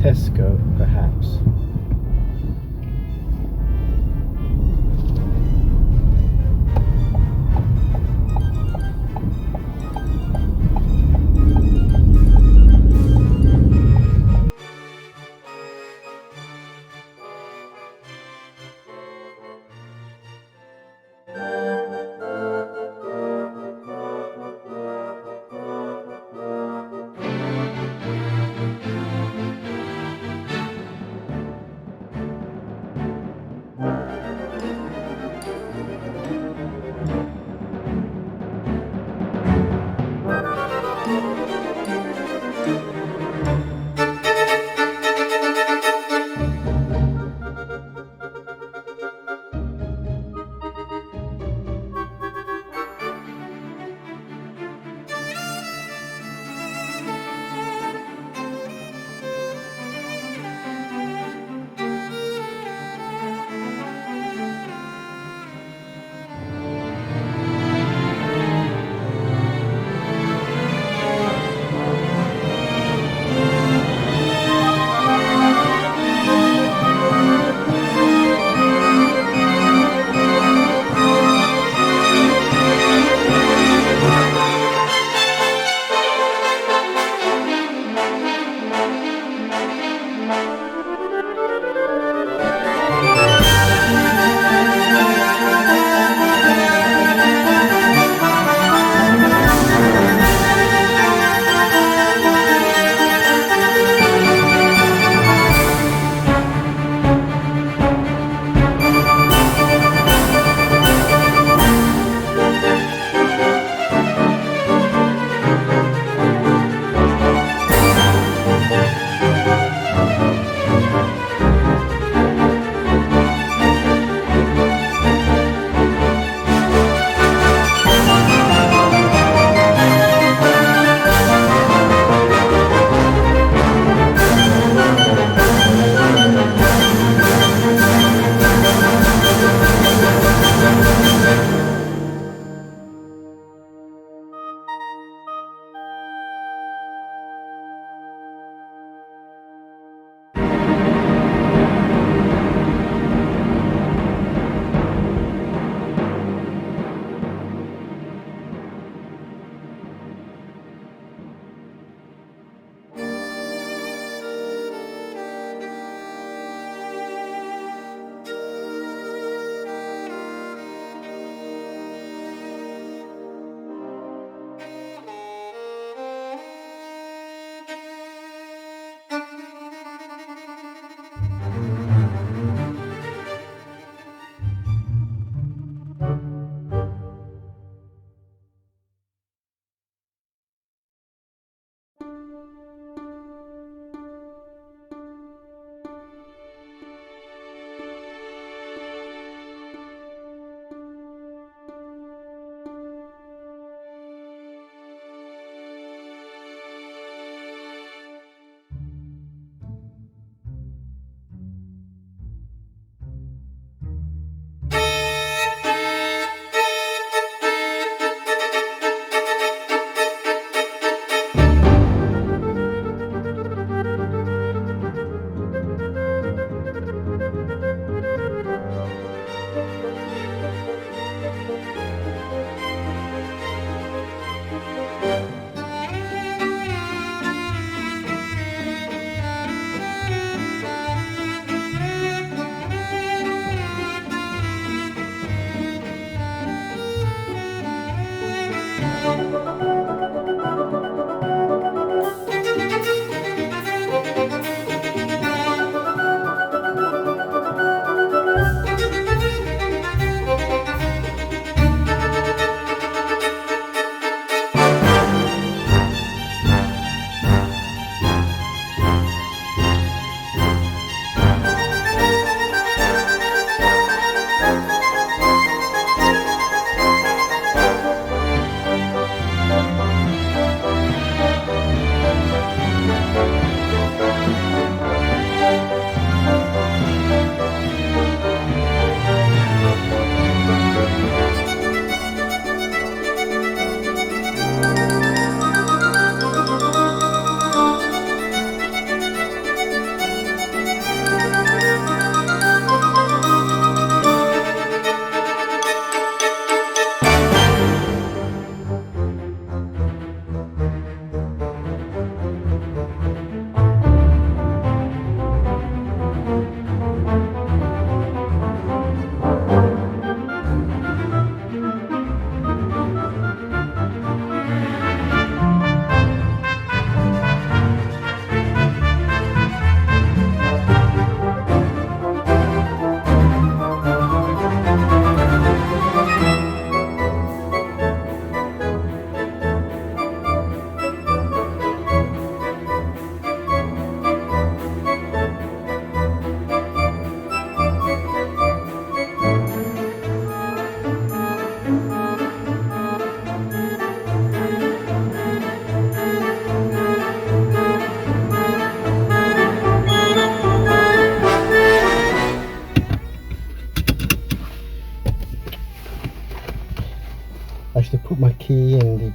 Tesco, perhaps.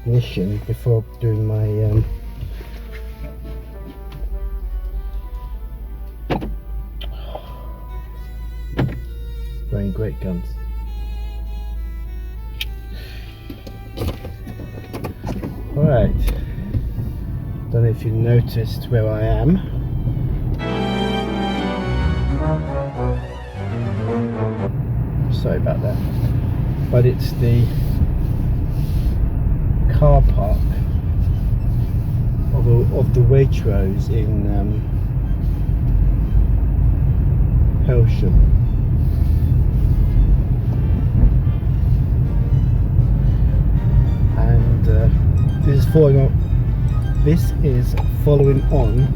ignition before doing my very great guns. Alright, don't know if you noticed where I am. Sorry about that, but it's the car park of the Waitrose in Powershot. And this is following on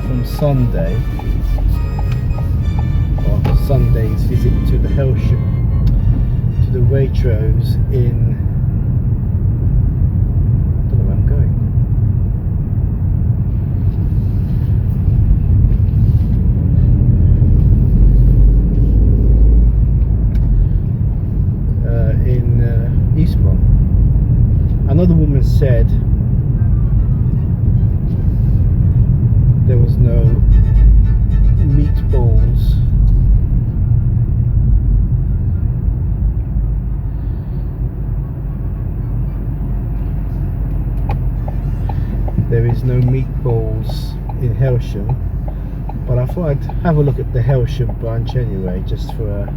from Sunday, or Sunday's visit to the Waitrose in, I don't know where I'm going. In Eastbourne. Another woman said there was no meatballs. There is no meatballs in Helsham, but I thought I'd have a look at the Helsham branch anyway, just for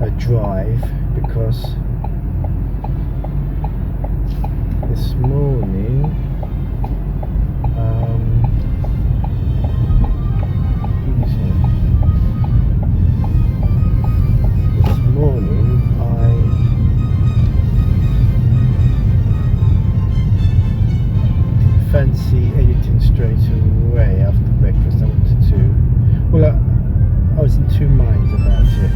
a drive, because this morning I didn't fancy editing straight away after breakfast. I wanted to, well, I was in two minds about it.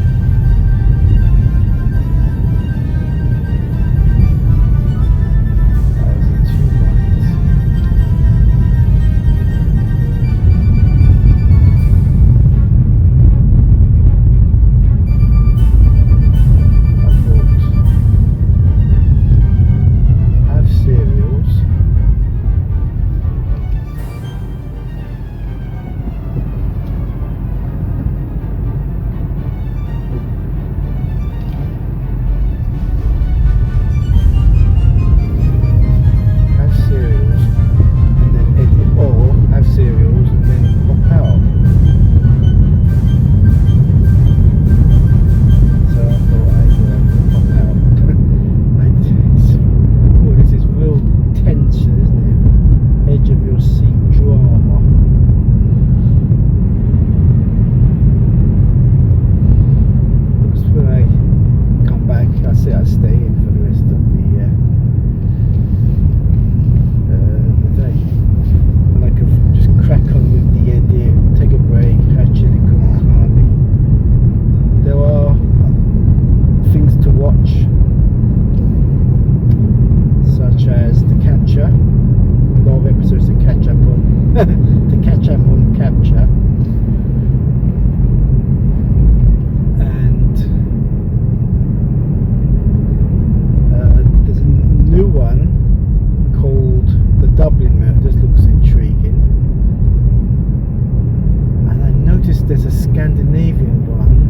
There's a Scandinavian one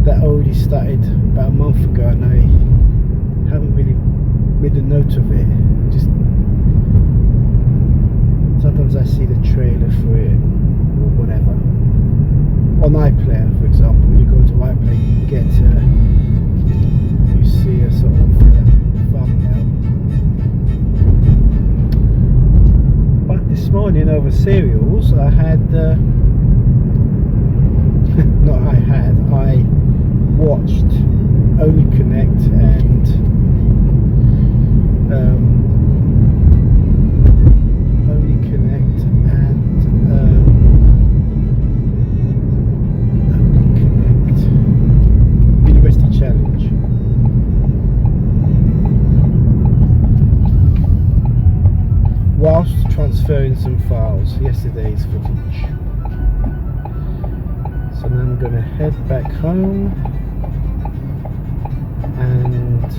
that already started about a month ago, and I haven't really made a note of it. Just sometimes I see the trailer for it or whatever on iPlayer, for example. When you go to iPlayer, you get you see a sort of thumbnail. But this morning over cereals, I had I watched Only Connect and University Challenge. Whilst transferring some files, yesterday's footage. So now I'm going to head back home and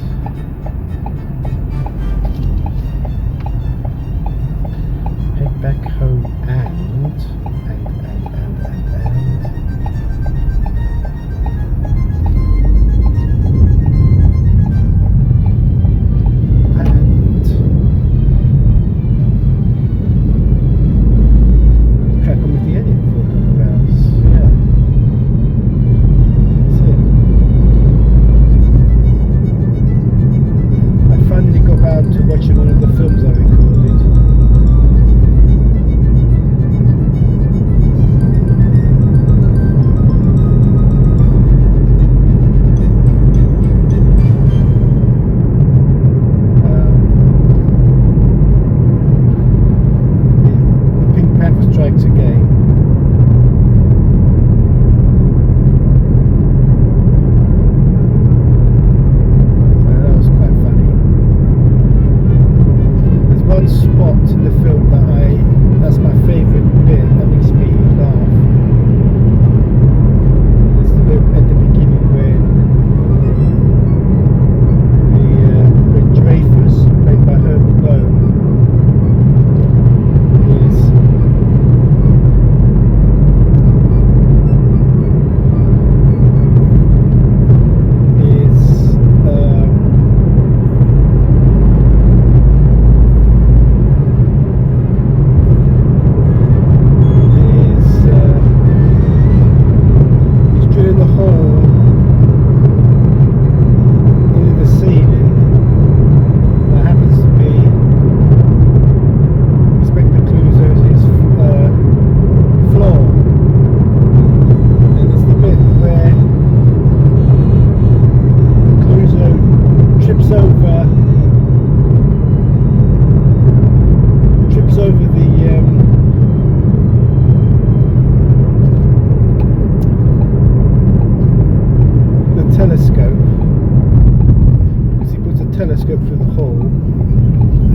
telescope through the hole,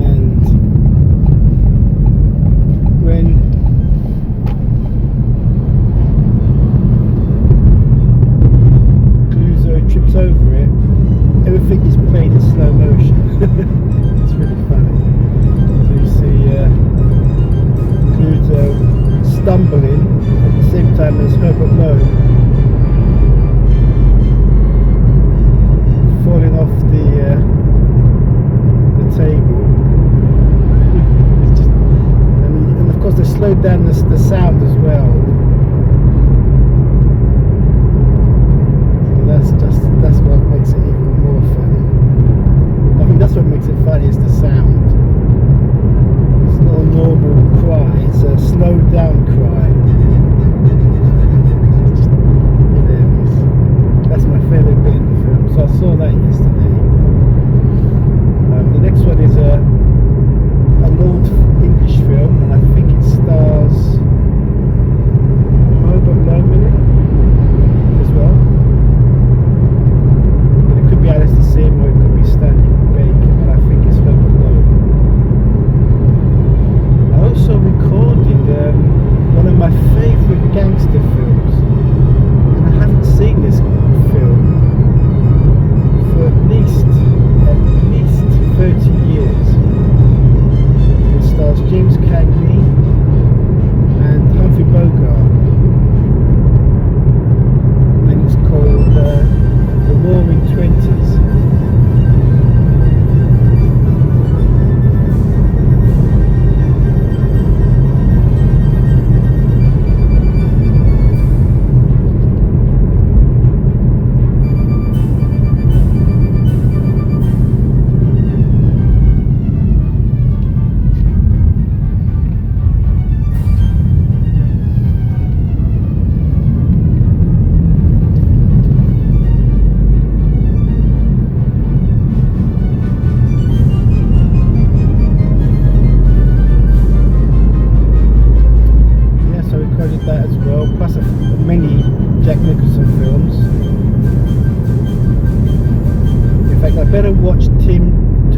and when trips over it, everything is played in slow motion. It's really funny. So you see Cluzo stumbling at the same time as Herbert Lowe falling off the table. It's just, and of course they slowed down the sound as well. That's what makes it even more funny. I think that's what makes it funny, is the sound. It's not a normal cry, it's a slowed down cry. It's just hilarious. That's my favourite bit in the film, so I saw that yesterday. The next one is an old English film, and I think it stars Herbert Lowe in it as well. Alice or it could be Stanley Baker, but I think it's Herbert Lowe. I also recorded one of my favourite gangster films, and I haven't seen this film for at least 30 years. It stars James Cagney and Humphrey Bogart, and it's called The Roaring Twenties.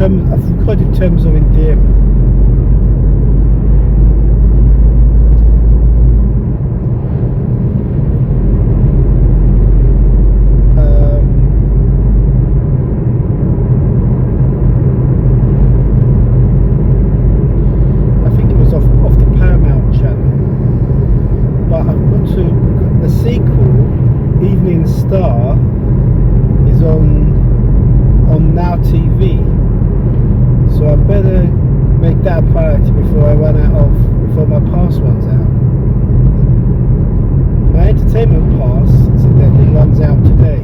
I've recorded Terms of Endearment. I think it was off the Paramount channel, but I've got to. The sequel, Evening Star, is on Now TV. So I better make that a priority before my pass runs out. My entertainment pass, incidentally, runs out today.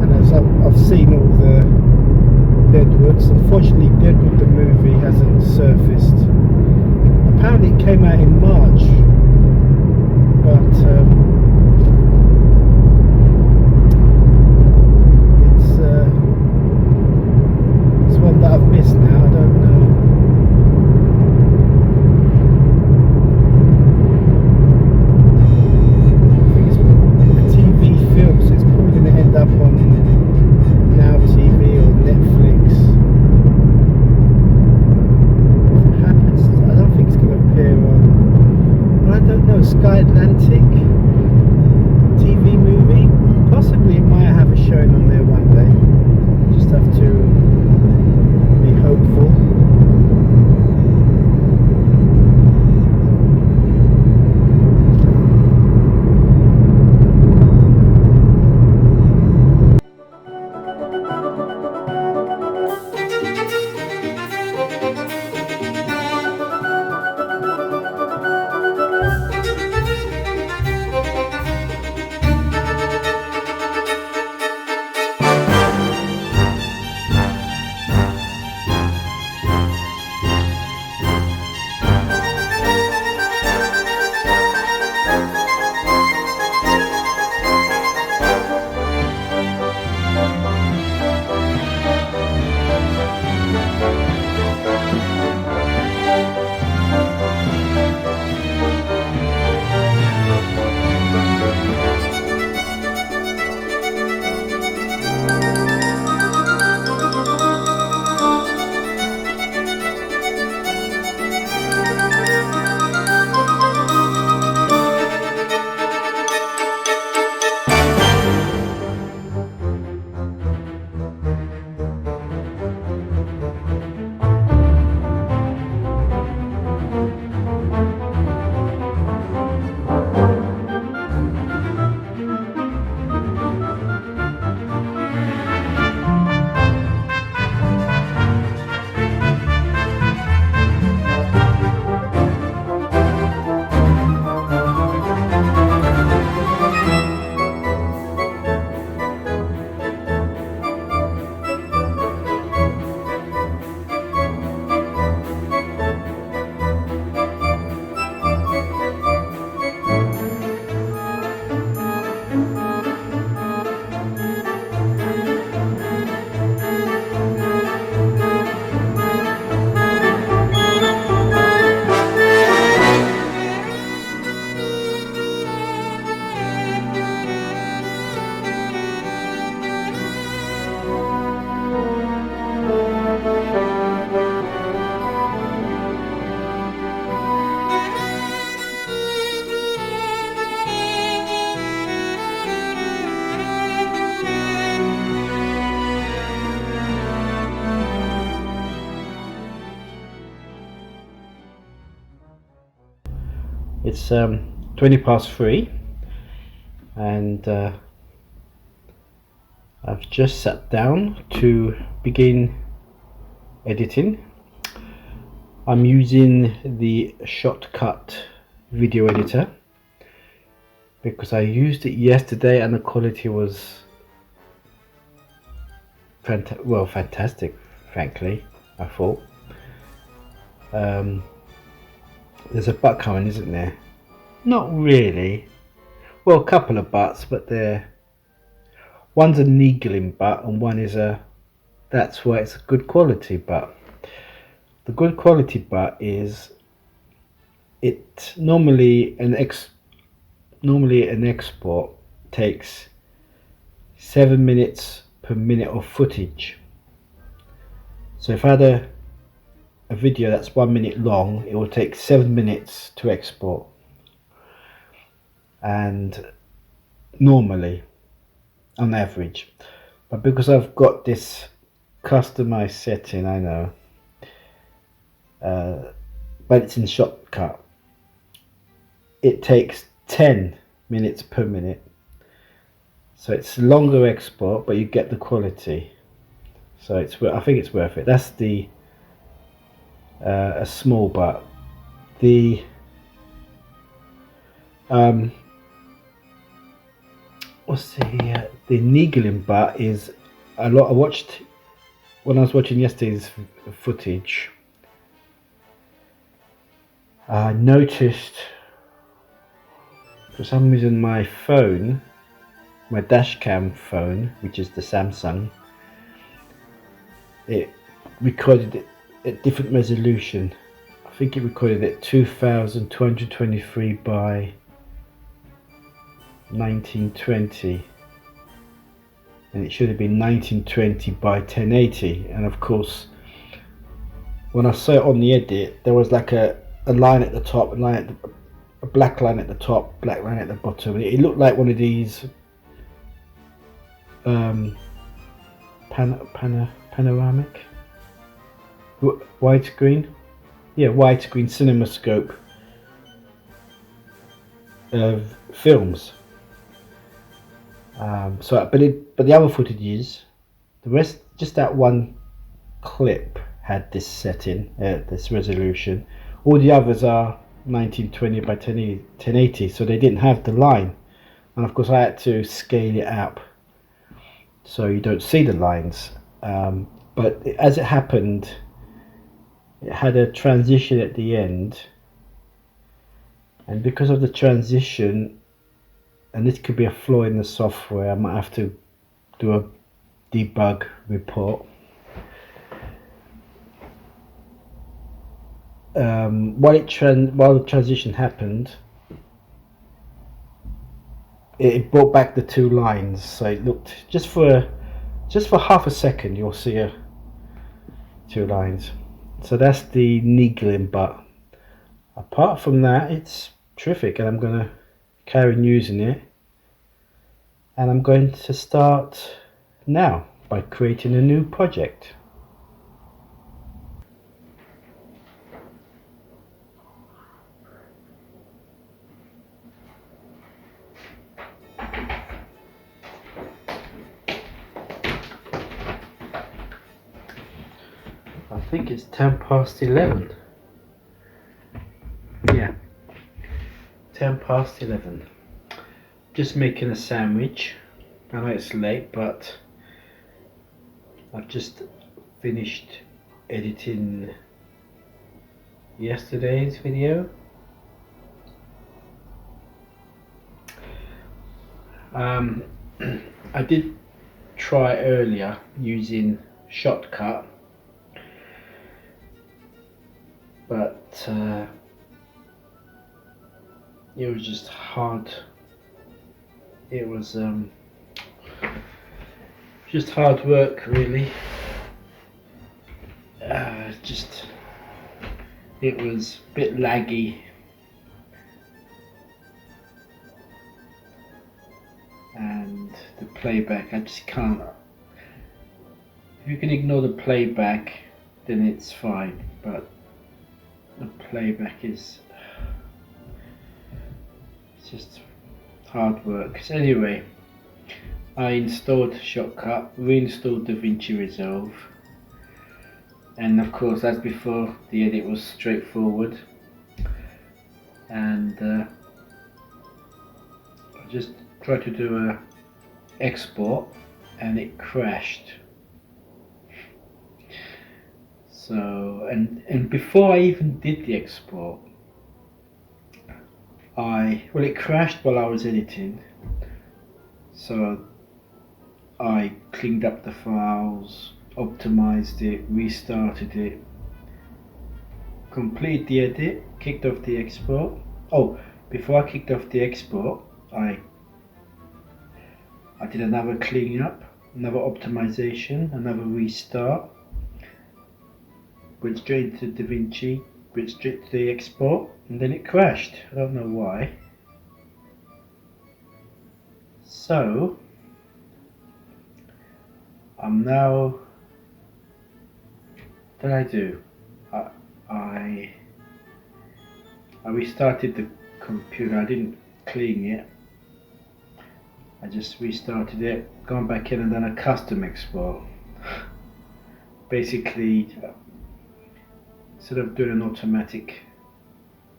And as I've seen all the Deadwoods, unfortunately Deadwood the movie hasn't surfaced. Apparently it came out in March, but it's one that I've missed now. I don't know. I think it's a TV film, so it's probably going to end up on Now TV or Netflix. If it happens, I don't think it's going to appear on It's 3:20 and I've just sat down to begin editing. I'm using the Shotcut video editor because I used it yesterday and the quality was fantastic, frankly, I thought. There's a butt coming, isn't there? Not really. Well, a couple of butts, but one's a niggling butt and one is that's why it's a good quality butt. The good quality butt is normally an export takes 7 minutes per minute of footage. So if I had a video that's 1 minute long, it will take 7 minutes to export. And normally, on average, but because I've got this customized setting, I know, but it's in Shotcut, it takes 10 minutes per minute, so it's longer export, but you get the quality. So I think it's worth it. That's the a small butt. The what's the niggling butt is a lot. I watched when I was watching yesterday's footage. I noticed for some reason my phone, my dashcam phone, which is the Samsung, it recorded it at different resolution. I think it recorded it 2223 by 1920, and it should have been 1920 by 1080. And of course, when I saw it on the edit, there was like a line at the top, a black line at the top, black line at the bottom. It looked like one of these panoramic widescreen, widescreen cinemascope films. But the other footages, the rest, just that one clip had this setting, this resolution. All the others are 1920 by 1080, so they didn't have the line, and of course I had to scale it up so you don't see the lines. But as it happened, it had a transition at the end, and because of the transition, and this could be a flaw in the software, I might have to do a debug report. While the transition happened, it brought back the two lines, so it looked just for half a second you'll see two lines. So that's the niggling butt. Apart from that, it's terrific, and I'm going to carry on using it, and I'm going to start now by creating a new project. I think it's 11:10. Yeah, 11:10. Just making a sandwich. I know it's late, but I've just finished editing yesterday's video. I did try earlier using Shotcut, but it was just hard. It was just hard work, really. It was a bit laggy, and the playback, I just can't. If you can ignore the playback, then it's fine, but the playback is just hard work. So anyway, I installed Shotcut, reinstalled DaVinci Resolve, and of course that's before the edit was straightforward, and I just tried to do a export and it crashed. So and before I even did the export, it crashed while I was editing, so I cleaned up the files, optimized it, restarted it, completed the edit, kicked off the export. Oh, before I kicked off the export, I did another cleanup, another optimization, another restart, went straight to DaVinci, went straight to the export, and then it crashed. I don't know why. So I'm now, what did I do? I restarted the computer. I didn't clean it. I just restarted it, gone back in and done a custom export. Basically, instead of doing an automatic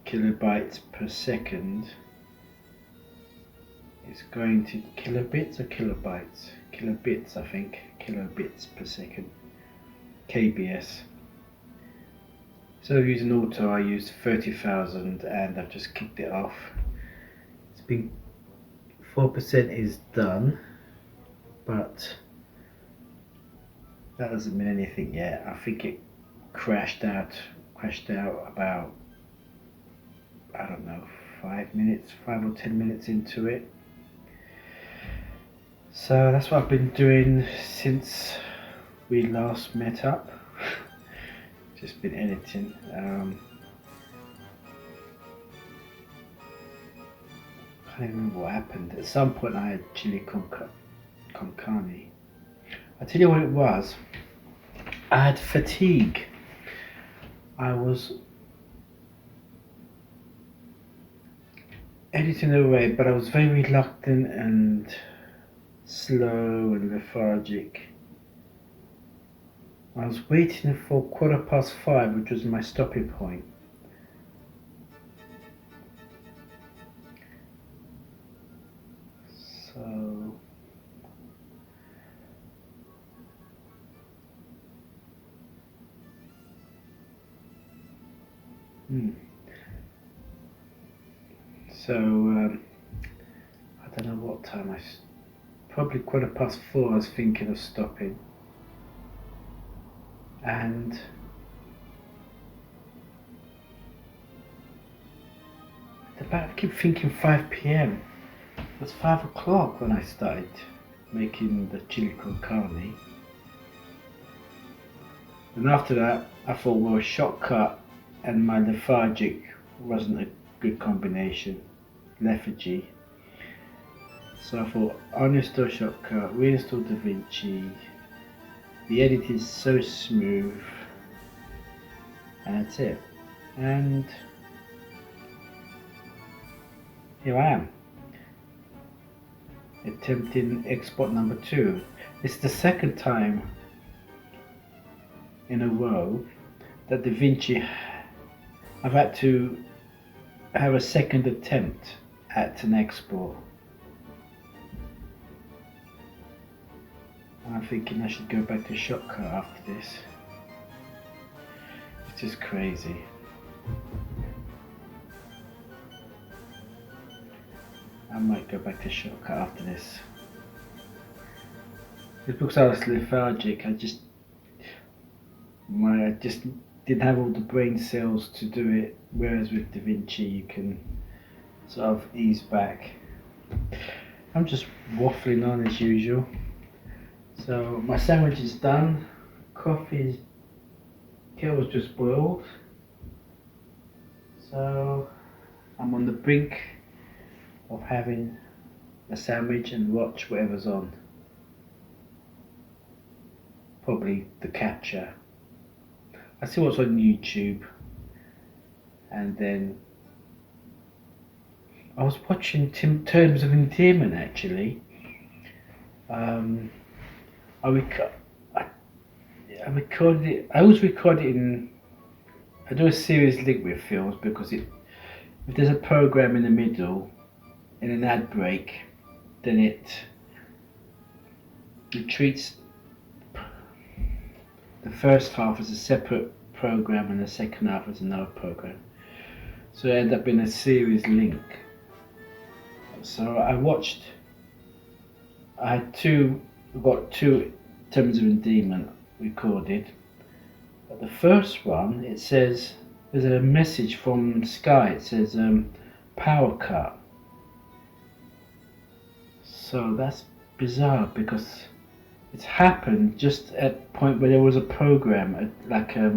kilobytes per second, it's going to kilobits or kilobytes? Kilobits, I think. Kilobits per second. KBS. Instead of using auto, I used 30,000 and I've just kicked it off. It's been 4% is done, but that doesn't mean anything yet. I think it crashed out about, I don't know, 5 or 10 minutes into it. So that's what I've been doing since we last met up. Just been editing. I can't remember what happened. At some point I had chili con carne. I'll tell you what it was. I had fatigue. I was editing away, but I was very reluctant and slow and lethargic. I was waiting for 5:15, which was my stopping point. So I don't know what time probably 4:15 I was thinking of stopping, and I keep thinking 5 PM. It was 5 o'clock when I started making the chili con carne, and after that I thought, well, Shotcut and my lethargic wasn't a good combination, lethargy. So I thought, uninstall Shotcut, reinstall DaVinci. The edit is so smooth, and that's it. And here I am, attempting export number 2. It's the second time in a row that DaVinci I've had to have a second attempt at an export. I'm thinking I should go back to Shotcut after this. It's just crazy. I might go back to Shotcut after this. It's because I was lethargic. I just didn't have all the brain cells to do it, whereas with DaVinci you can sort of ease back. I'm just waffling on as usual. So my sandwich is done, coffee's kettle's just boiled, so I'm on the brink of having a sandwich and watch whatever's on. Probably The Capture. I see what's on YouTube, and then I was watching Terms of Endearment actually. I recorded it. I always record it in. I do a series link with films because if there's a program in the middle, in an ad break, then it treats the first half as a separate program and the second half as another program. So it ended up in a series link. So I got two Terms of Endearment recorded. But the first one, it says, there's a message from Sky, it says power cut. So that's bizarre because it's happened just at the point where there was a program, like a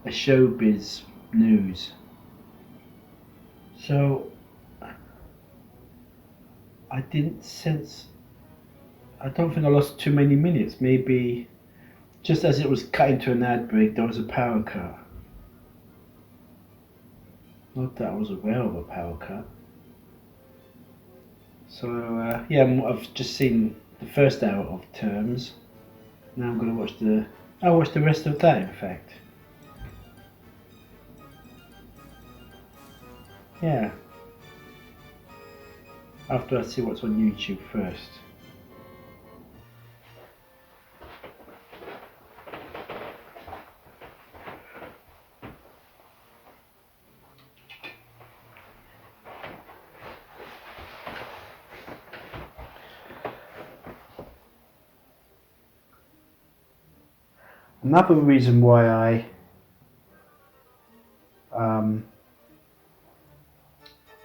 showbiz news. So I don't think I lost too many minutes. Maybe just as it was cutting to an ad break, there was a power cut. Not that I was aware of a power cut. So yeah, I've just seen the first hour of Terms. Now I'm going to watch I'll watch the rest of that, in fact. Yeah. After I see what's on YouTube first. Another reason why I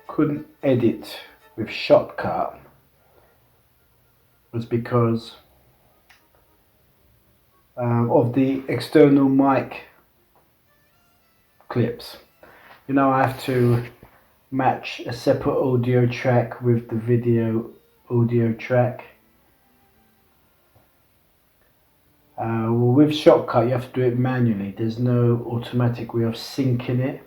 couldn't edit with Shotcut was because of the external mic clips. You know, I have to match a separate audio track with the video audio track. Well, with Shotcut you have to do it manually. There's no automatic way of syncing it,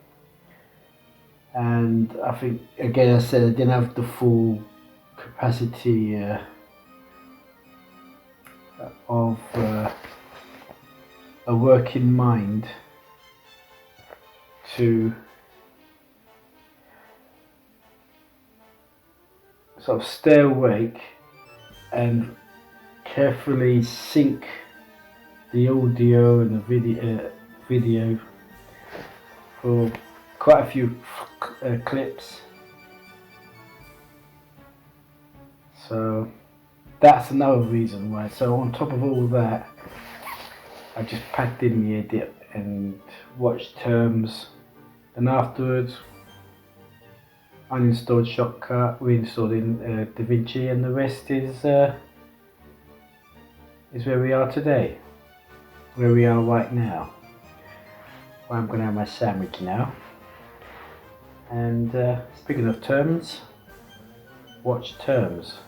and I think, again, I said I didn't have the full capacity of a working mind to sort of stay awake and carefully sync the audio and the video for quite a few clips. So that's another reason why. So on top of all that, I just packed in the edit and watched Terms, and afterwards uninstalled Shotcut, reinstalled in DaVinci, and the rest is where we are today. Where we are right now. Well, I'm going to have my sandwich now. And speaking of Terms, watch Terms.